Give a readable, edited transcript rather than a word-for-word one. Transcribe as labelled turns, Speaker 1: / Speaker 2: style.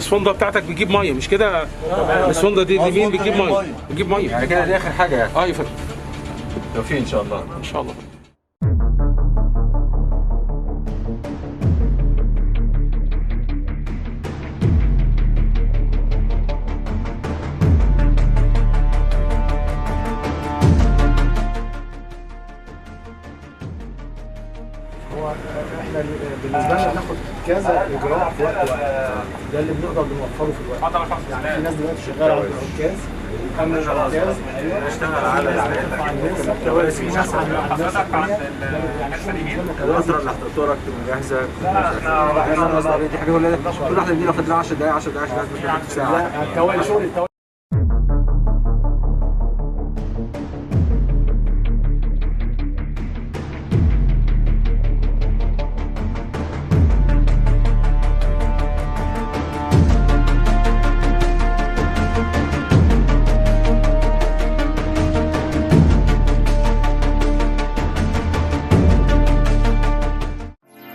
Speaker 1: الاسفنده بتاعتك بتجيب ميه مش كده؟ الاسفنده دي اليمين بتجيب ميه، بتجيب ميه
Speaker 2: يعني كده دي اخر حاجه يعني.
Speaker 1: يا فندم.
Speaker 2: توفيق ان شاء الله.
Speaker 1: ان شاء الله.
Speaker 3: هو احنا بالنسبه لنا بناخد كذا اجراء في وقت واحد، ده اللي بنقدر نوفره في الوقت. يعني في ناس دلوقتي شغاله على العكاز، بنحمل العكاز
Speaker 2: نشتغل على
Speaker 3: الكوارث، في ناس على الناس
Speaker 2: الفتره اللي هتحطها اكتب جاهزه. دي حاجه كل واحده بندينا خد لها 10 دقائق 10 دقائق 10 دقائق، مش ساعه.
Speaker 3: الكوارث